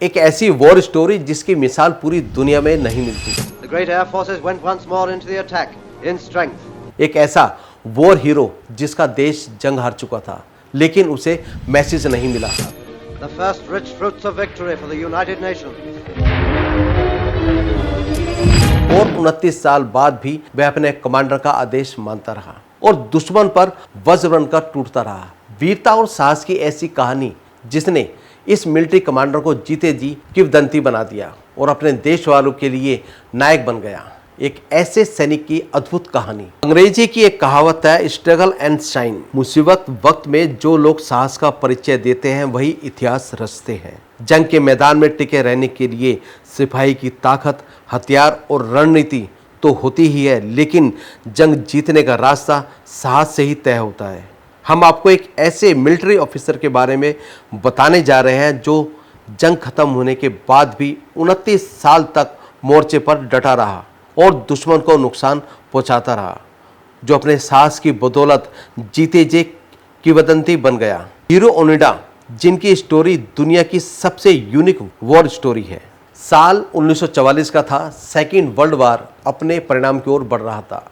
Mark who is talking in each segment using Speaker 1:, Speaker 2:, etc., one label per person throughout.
Speaker 1: एक ऐसी war story जिसकी मिसाल पूरी दुनिया में नहीं मिलती।
Speaker 2: The great air forces went once more into the attack in strength.
Speaker 1: एक ऐसा वॉर हीरो जिसका देश जंग हार चुका था लेकिन उसे मैसेज नहीं मिला।
Speaker 2: The first rich fruits of victory for the United Nations.
Speaker 1: और 29 साल बाद भी वह अपने कमांडर का आदेश मानता रहा और दुश्मन पर वज्र बनकर टूटता रहा। वीरता और साहस की ऐसी कहानी जिसने इस मिलिट्री कमांडर को जीते जी किंवदंती बना दिया और अपने देश वालों के लिए नायक बन गया। एक ऐसे सैनिक की अद्भुत कहानी। अंग्रेजी की एक कहावत है, स्ट्रगल एंड शाइन। मुसीबत वक्त में जो लोग साहस का परिचय देते हैं वही इतिहास रचते हैं। जंग के मैदान में टिके रहने के लिए सिपाही की ताकत, हथियार और रणनीति तो होती ही है, लेकिन जंग जीतने का रास्ता साहस से ही तय होता है। हम आपको एक ऐसे मिलिट्री ऑफिसर के बारे में बताने जा रहे हैं जो जंग खत्म होने के बाद भी 29 साल तक मोर्चे पर डटा रहा और दुश्मन को नुकसान पहुंचाता रहा, जो अपने साहस की बदौलत जीते जी किंवदंती बन गया। हीरो ओनिडा, जिनकी स्टोरी दुनिया की सबसे यूनिक वॉर स्टोरी है। साल 1944 का था। सेकेंड वर्ल्ड वार अपने परिणाम की ओर बढ़ रहा था।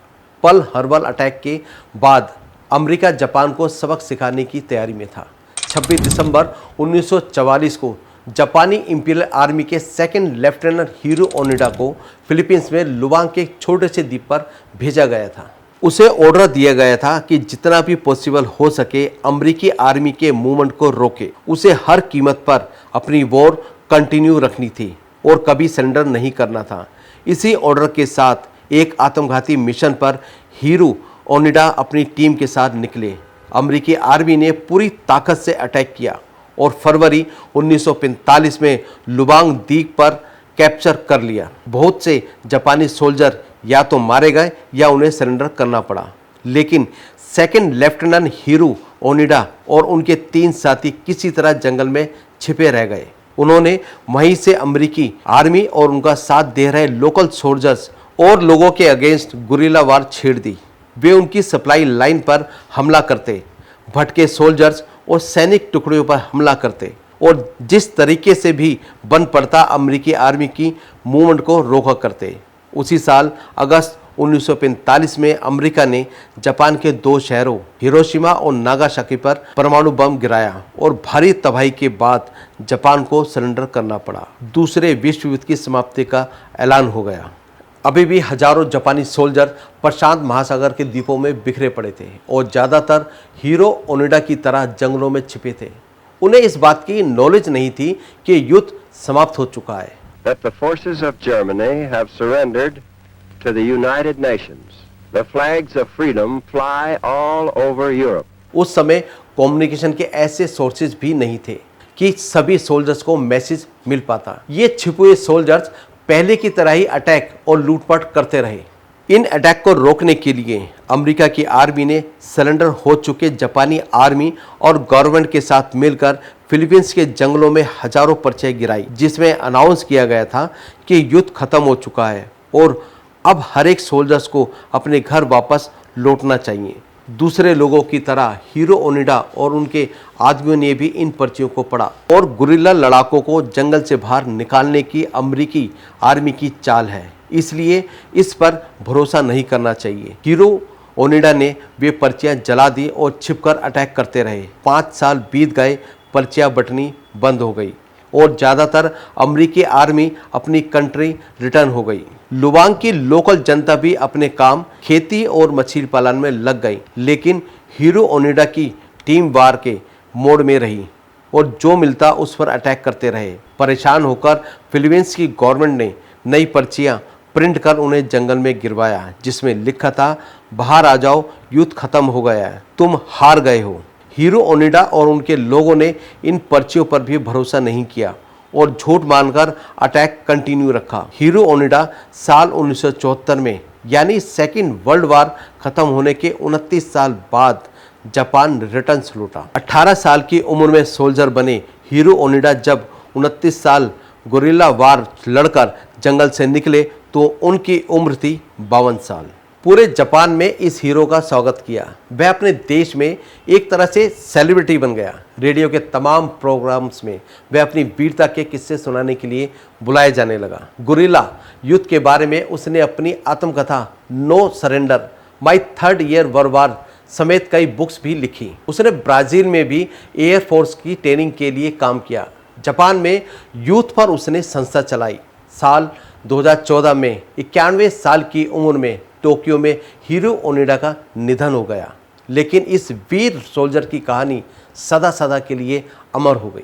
Speaker 1: पर्ल हार्बर अटैक के बाद अमेरिका जापान को सबक सिखाने की तैयारी में था। 26 दिसंबर 1944 को जापानी इंपीरियल आर्मी के सेकंड लेफ्टिनेंट हीरो ओनिडा को फिलीपींस में लुवांग के एक छोटे से द्वीप पर भेजा गया था। उसे ऑर्डर दिया गया था कि जितना भी पॉसिबल हो सके अमेरिकी आर्मी के मूवमेंट को रोके। उसे हर कीमत पर अपनी वॉर कंटिन्यू रखनी थी और कभी सरेंडर नहीं करना था। इसी ऑर्डर के साथ एक आत्मघाती मिशन पर हीरो ओनिडा अपनी टीम के साथ निकले। अमेरिकी आर्मी ने पूरी ताकत से अटैक किया और फरवरी 1945 में लुवांग द्वीप पर कैप्चर कर लिया। बहुत से जापानी सोल्जर या तो मारे गए या उन्हें सरेंडर करना पड़ा, लेकिन सेकंड लेफ्टिनेंट हीरो ओनिडा और उनके 3 साथी किसी तरह जंगल में छिपे रह गए। उन्होंने वहीं से अमेरिकी आर्मी और उनका साथ दे रहे लोकल सोल्जर्स और लोगों के अगेंस्ट गुरिल्ला वार छेड़ दी। वे उनकी सप्लाई लाइन पर हमला करते, भटके सोल्जर्स और सैनिक टुकड़ियों पर हमला करते और जिस तरीके से भी बन पड़ता अमेरिकी आर्मी की मूवमेंट को रोका करते। उसी साल अगस्त 1945 में अमेरिका ने जापान के 2 शहरों हिरोशिमा और नागासाकी पर परमाणु बम गिराया और भारी तबाही के बाद जापान को सरेंडर करना पड़ा। दूसरे विश्व युद्ध की समाप्ति का ऐलान हो गया। अभी भी हजारों जापानी सोल्जर प्रशांत महासागर के द्वीपों में बिखरे पड़े थे और ज़्यादातर हीरो ओनिडा की तरह जंगलों में छिपे थे। उन्हें इस बात की नॉलेज नहीं थी कि युद्ध समाप्त हो चुका है।
Speaker 3: That the forces of Germany have surrendered to the United Nations. The flags of freedom fly all over Europe.
Speaker 1: उस समय कम्युनिकेशन के ऐसे सोर्सेज भी नहीं थे कि सभी सोल्जर्स को मैसेज मिल पाता। ये छिपे हुए सोल्जर्स पहले की तरह ही अटैक और लूटपाट करते रहे। इन अटैक को रोकने के लिए अमेरिका की आर्मी ने सरेंडर हो चुके जापानी आर्मी और गवर्नमेंट के साथ मिलकर फिलीपींस के जंगलों में हजारों पर्चे गिराई, जिसमें अनाउंस किया गया था कि युद्ध खत्म हो चुका है और अब हर एक सोल्जर्स को अपने घर वापस लौटना चाहिए। दूसरे लोगों की तरह हीरो ओनिडा और उनके आदमियों ने भी इन पर्चियों को पढ़ा और गुरिल्ला लड़ाकों को जंगल से बाहर निकालने की अमेरिकी आर्मी की चाल है, इसलिए इस पर भरोसा नहीं करना चाहिए। हीरो ओनिडा ने वे पर्चियां जला दी और छिपकर अटैक करते रहे। 5 साल बीत गए, पर्चियां बटनी बंद हो गई और ज़्यादातर अमेरिकी आर्मी अपनी कंट्री रिटर्न हो गई। लुवांग की लोकल जनता भी अपने काम खेती और मछली पालन में लग गई, लेकिन हीरो ओनिडा की टीम वार के मोड में रही और जो मिलता उस पर अटैक करते रहे। परेशान होकर फिलीपींस की गवर्नमेंट ने नई पर्चियां प्रिंट कर उन्हें जंगल में गिरवाया, जिसमें लिखा था, बाहर आ जाओ, युद्ध खत्म हो गया है, तुम हार गए हो। हीरो ओनिडा और उनके लोगों ने इन पर्चियों पर भी भरोसा नहीं किया और झूठ मानकर अटैक कंटिन्यू रखा। हीरो ओनिडा साल 1974 में यानी सेकेंड वर्ल्ड वार खत्म होने के 29 साल बाद जापान रिटर्न लौटा। 18 साल की उम्र में सोल्जर बने हीरो ओनिडा जब 29 साल गुरिल्ला वार लड़कर जंगल से निकले तो उनकी उम्र थी 52 साल। पूरे जापान में इस हीरो का स्वागत किया। वह अपने देश में एक तरह से सेलिब्रिटी बन गया। रेडियो के तमाम प्रोग्राम्स में वह अपनी वीरता के किस्से सुनाने के लिए बुलाया जाने लगा। गुरिल्ला युद्ध के बारे में उसने अपनी आत्मकथा no surrender, my third year war समेत कई बुक्स भी लिखी। उसने ब्राज़ील में भी एयरफोर्स की ट्रेनिंग के लिए काम किया। जापान में यूथ पर उसने संस्था चलाई। साल 2014 में 91 साल की उम्र में टोक्यो में हिरो ओनिडा का निधन हो गया। लेकिन इस वीर सोल्जर की कहानी सदा सदा के लिए अमर हो गई।